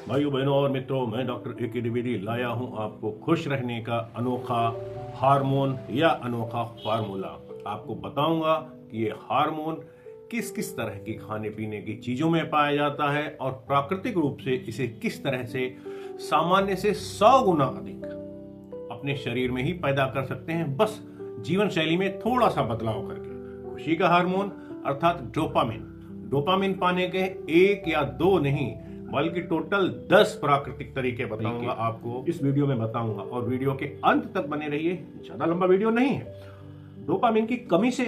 भाइयों बहनों और मित्रों, मैं डॉक्टर ए के द्विवेदी लाया हूं आपको खुश रहने का अनोखा हार्मोन या अनोखा फार्मूला। आपको बताऊंगा कि ये हार्मोन किस किस तरह की खाने पीने की चीजों में पाया जाता है और प्राकृतिक रूप से इसे किस तरह से सामान्य से 100 गुना अधिक अपने शरीर में ही पैदा कर सकते हैं, बस जीवन शैली में थोड़ा सा बदलाव करके। खुशी का हार्मोन अर्थात डोपामिन पाने के 1 या 2 नहीं बल्कि टोटल 10 प्राकृतिक तरीके बताऊंगा आपको इस वीडियो में बताऊंगा, और वीडियो के अंत तक बने रहिए। ज्यादा लंबा वीडियो नहीं है। डोपामिन की कमी से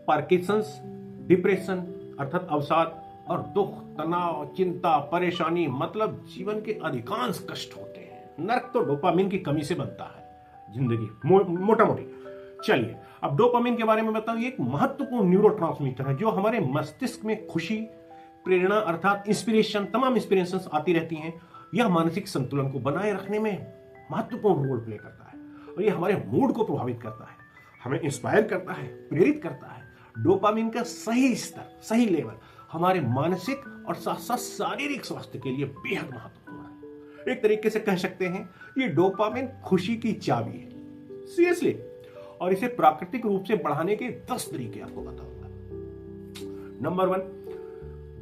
पार्किंसंस, डिप्रेशन अर्थात अवसाद और दुख, तनाव, चिंता, परेशानी मतलब जीवन के अधिकांश कष्ट होते हैं। नर्क तो डोपामिन की कमी से बनता है जिंदगी मोटा मोटी। चलिए अब डोपामिन के बारे में बताऊं। ये एक महत्वपूर्ण न्यूरोट्रांसमीटर है जो हमारे मस्तिष्क में खुशी, प्रेरणा अर्थात इंस्पिरेशन, तमाम इंस्पिरेशंस आती रहती हैं। यह मानसिक संतुलन को बनाए रखने में महत्वपूर्ण रोल प्ले करता है और यह हमारे मूड को प्रभावित करता है, हमें इंस्पायर करता है, प्रेरित करता है। डोपामिन का सही स्तर, सही लेवल हमारे मानसिक और साथ साथ शारीरिक स्वास्थ्य के लिए बेहद महत्वपूर्ण है। एक तरीके से कह सकते हैं ये डोपामिन खुशी की चाबी है, सीरियसली। और इसे प्राकृतिक रूप से बढ़ाने के 10 तरीके आपको बताऊंगा। नंबर 1,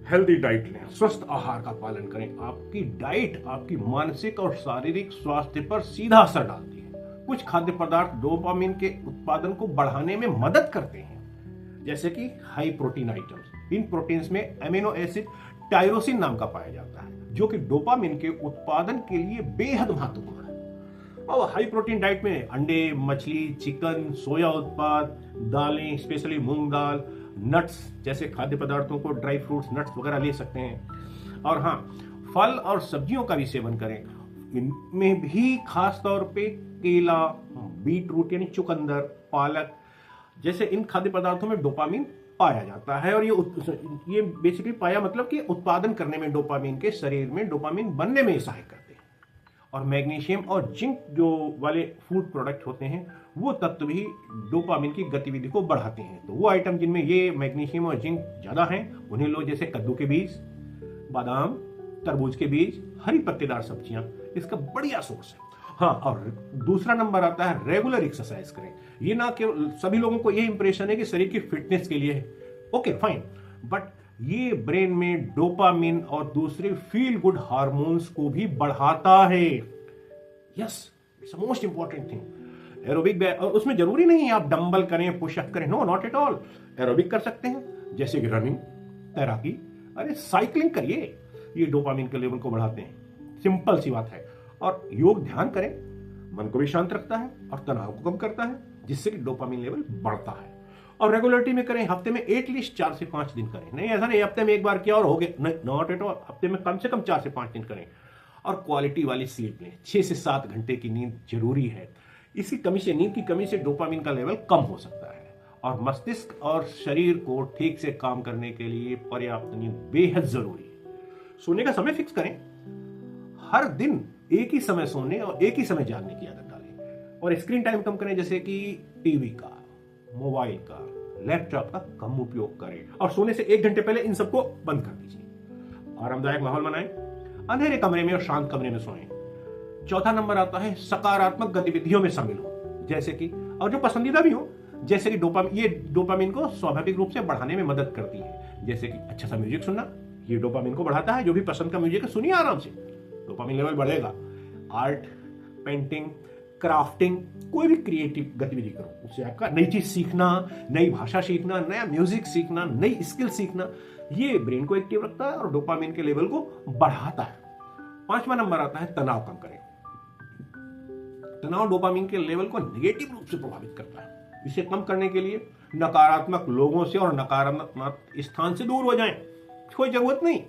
हेल्दी डाइट लें, स्वस्थ आहार का पालन करें। आपकी डाइट आपकी मानसिक और शारीरिक स्वास्थ्य पर सीधा असर डालती है। कुछ खाद्य पदार्थ डोपामिन के उत्पादन को बढ़ाने में मदद करते हैं, जैसे कि हाई प्रोटीन आइटम्स। इन प्रोटीन्स में एमिनो एसिड टायरोसिन नाम का पाया जाता है जो कि डोपामिन के उत्पादन के लिए बेहद महत्वपूर्ण है। और हाई प्रोटीन डाइट में अंडे, मछली, चिकन, सोया उत्पाद, दालें स्पेशली मूंग दाल, नट्स जैसे खाद्य पदार्थों को, ड्राई फ्रूट्स, नट्स वगैरह ले सकते हैं। और हाँ, फल और सब्जियों का भी सेवन करें। इनमें भी खास तौर पे केला, बीट रूट यानी चुकंदर, पालक जैसे इन खाद्य पदार्थों में डोपामिन पाया जाता है। और ये बेसिकली पाया मतलब कि उत्पादन करने में डोपामिन के शरीर में डोपामिन बनने में सहायक करते हैं। और मैग्नीशियम और जिंक जो वाले फूड प्रोडक्ट होते हैं वो तत्व भी डोपामिन की गतिविधि को बढ़ाते हैं। तो वो आइटम जिनमें ये मैग्नीशियम और जिंक ज्यादा हैं उन्हें लो, जैसे कद्दू के बीज, बादाम, तरबूज के बीज, हरी पत्तेदार सब्जियां इसका बढ़िया सोर्स है। हाँ, और दूसरा नंबर आता है रेगुलर एक्सरसाइज करें। ये ना केवल सभी लोगों को ये इंप्रेशन है कि शरीर की फिटनेस के लिए है, ओके फाइन, बट ये ब्रेन में डोपामिन और दूसरे फील गुड हार्मोन्स को भी बढ़ाता है। Yes, it's most important thing. Aerobic, और उसमें जरूरी नहीं है आप डंबल करें, पुशअप करें, no not at all. Aerobic कर सकते हैं जैसे कि रनिंग, तैराकी, अरे साइकिलिंग करिए, ये डोपामिन के लेवल को बढ़ाते हैं। सिंपल सी बात है। और योग ध्यान करें, मन को भी शांत रखता है और तनाव को कम करता है, जिससे कि डोपामिन लेवल बढ़ता है। और रेगुलरिटी में करें, हफ्ते में एटलीस्ट 4 से 5 दिन करें। नहीं ऐसा नहीं हफ्ते में एक बार किया और हो गया, नहीं, नॉट एट ऑल। हफ्ते में कम से कम 4 से 5 दिन करें। और क्वालिटी वाली स्लीप लें, 6 से 7 घंटे की नींद जरूरी है। इसकी कमी से, नींद की कमी से डोपामिन का लेवल कम हो सकता है। और मस्तिष्क और शरीर को ठीक से काम करने के लिए पर्याप्त नींद बेहद जरूरी है। सोने का समय फिक्स करें, हर दिन एक ही समय सोने और एक ही समय जागने की आदत डालें। और स्क्रीन टाइम कम करें, जैसे कि टीवी का, मोबाइल का, लैपटॉप का कम उपयोग करें। और सोने से 1 घंटे पहले इन सबको बंद कर दीजिए। आरामदायक माहौल बनाएं, अंधेरे कमरे में और शांत कमरे में सोएं। चौथा नंबर आता है सकारात्मक गतिविधियों में शामिल हो, जैसे कि, और जो पसंदीदा भी हो, जैसे कि ये डोपामिन को स्वाभाविक रूप से बढ़ाने में मदद करती है। जैसे कि अच्छा सा म्यूजिक सुनना, ये डोपामिन को बढ़ाता है। जो भी पसंद का म्यूजिक है सुनिए आराम से, डोपामिन लेवल बढ़ेगा। आर्ट, पेंटिंग, क्राफ्टिंग, कोई भी क्रिएटिव गतिविधि करो, उससे आपका नई चीज सीखना, नई भाषा सीखना, नया म्यूजिक सीखना, नई स्किल सीखना, ये ब्रेन को एक्टिव रखता है और डोपामिन के लेवल को बढ़ाता है। 5वां नंबर आता है तनाव कम करें। तनाव डोपामिन के लेवल को नेगेटिव रूप से प्रभावित करता है। इसे कम करने के लिए नकारात्मक लोगों से और नकारात्मक स्थान से दूर हो जाएं, कोई जरूरत नहीं।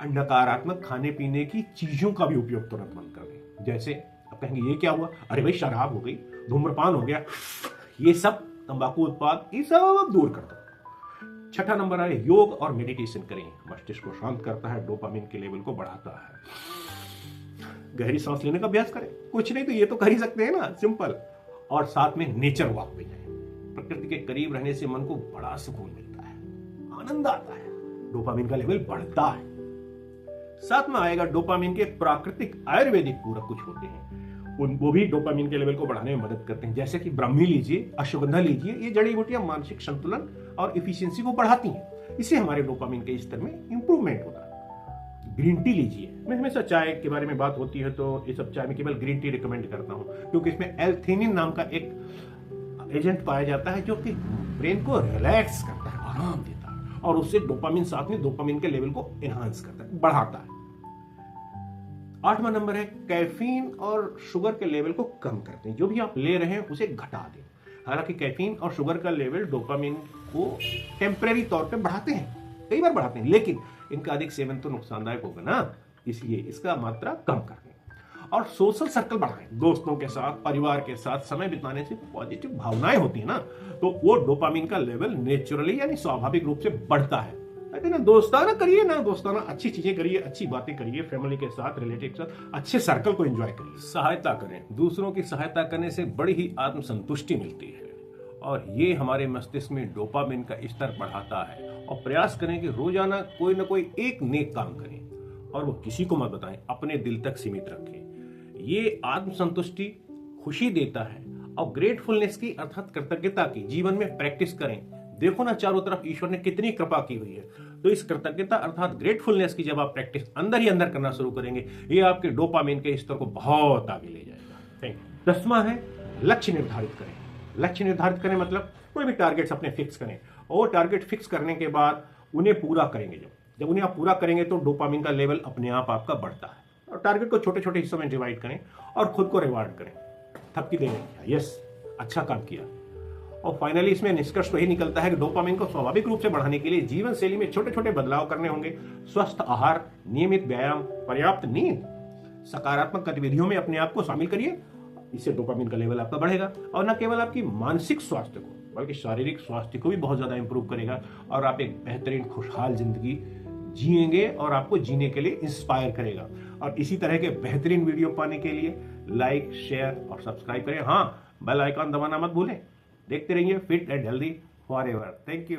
नकारात्मक खाने पीने की चीजों का भी उपयोग तुरंत बंद कर दें। जैसे अब कहेंगे ये क्या हुआ, अरे भाई शराब हो गई, धूम्रपान हो गया, ये सब तंबाकू उत्पाद, ये सब दूर कर दो। 6ठा नंबर है योग और मेडिटेशन करें। मस्तिष्क को शांत करता है, डोपामिन के लेवल को बढ़ाता है। गहरी सांस लेने का अभ्यास करें, कुछ नहीं तो ये तो कर ही सकते हैं ना, सिंपल। और साथ में नेचर वॉक पे जाएं। प्रकृति के करीब रहने से मन को बड़ा सुकून मिलता है, आनंद आता है, डोपामिन का लेवल बढ़ता है। साथ में आएगा डोपामिन के प्राकृतिक आयुर्वेदिक पूरक कुछ होते हैं, वो भी डोपामिन के लेवल को बढ़ाने में मदद करते हैं, जैसे कि ब्राह्मी लीजिए, अश्वगंधा लीजिए। ये जड़ी बूटियां मानसिक संतुलन और इफिशियंसी को बढ़ाती हैं, इससे हमारे डोपामिन के स्तर में इंप्रूवमेंट होता है। ग्रीन टी लीजिए, मैं हमेशा चाय के बारे में बात होती है तो इस सब चाय में केवल ग्रीन टी रिकमेंड करता हूँ, क्योंकि इसमें एल्थेनिन नाम का एक एजेंट पाया जाता है जो कि ब्रेन को रिलैक्स करता है, आराम देता है, और उससे डोपामिन साथ में डोपामिन के लेवल को एनहांस करता है, बढ़ाता है। 8वां नंबर है कैफीन और शुगर के लेवल को कम करते हैं। जो भी आप ले रहे हैं उसे घटा दें। हालांकि कैफीन और शुगर का लेवल डोपामिन को टेम्परेरी तौर पे बढ़ाते हैं, कई बार बढ़ाते हैं, लेकिन इनका अधिक सेवन तो नुकसानदायक होगा ना, इसलिए इसका मात्रा कम कर दें। और सोशल सर्कल बढ़ाएं, दोस्तों के साथ, परिवार के साथ समय बिताने से पॉजिटिव भावनाएं होती है ना, तो वो डोपामिन का लेवल नेचुरली यानी स्वाभाविक रूप से बढ़ता है। ना दोस्ताना करिए, ना दोस्ताना अच्छी चीजें करिए, अच्छी बातें करिए, फैमिली के साथ, रिलेटिव के साथ अच्छे सर्कल को एंजॉय करिए। सहायता करें, दूसरों की सहायता करने से बड़ी ही आत्मसंतुष्टि मिलती है और ये हमारे मस्तिष्क में डोपामिन का स्तर बढ़ाता है। और प्रयास करें कि रोजाना कोई ना कोई एक नेक काम करें और वो किसी को मत बताएं, अपने दिल तक सीमित रखें। ये आत्मसंतुष्टि खुशी देता है। और ग्रेटफुलनेस की अर्थात कृतज्ञता की जीवन में प्रैक्टिस करें। देखो ना चारों तरफ ईश्वर ने कितनी कृपा की हुई है, तो इस कृतज्ञता अर्थात ग्रेटफुलनेस की जब आप प्रैक्टिस अंदर ही अंदर करना शुरू करेंगे, ये आपके डोपामिन के स्तर को बहुत आगे ले जाएगा। Thank you. 10वां है लक्ष्य निर्धारित करें। लक्ष्य निर्धारित करें मतलब कोई भी टारगेट्स अपने फिक्स करें और टारगेट फिक्स करने के बाद उन्हें पूरा करेंगे। जब उन्हें आप पूरा करेंगे तो डोपामिन का लेवल अपने आप आपका बढ़ता है। और टारगेट को छोटे छोटे हिस्सों में डिवाइड करें और खुद को रिवार्ड करें। थपकी देने किया, यस अच्छा काम किया। और फाइनली इसमें निष्कर्ष तो यही निकलता है कि डोपामिन को स्वाभाविक रूप से बढ़ाने के लिए जीवन शैली में छोटे छोटे बदलाव करने होंगे। स्वस्थ आहार, नियमित व्यायाम, पर्याप्त नींद, सकारात्मक गतिविधियों में अपने आप को शामिल करिए। इससे डोपामिन का लेवल आपका बढ़ेगा और न केवल आपकी मानसिक स्वास्थ्य को बल्कि शारीरिक स्वास्थ्य को भी बहुत ज्यादा इंप्रूव करेगा और आप एक बेहतरीन खुशहाल जिंदगी जिएंगे और आपको जीने के लिए इंस्पायर करेगा। और इसी तरह के बेहतरीन वीडियो पाने के लिए लाइक, शेयर और सब्सक्राइब करें। हाँ, बेल आइकॉन दबाना मत भूलें। देखते रहिए fit and healthy forever. Thank you.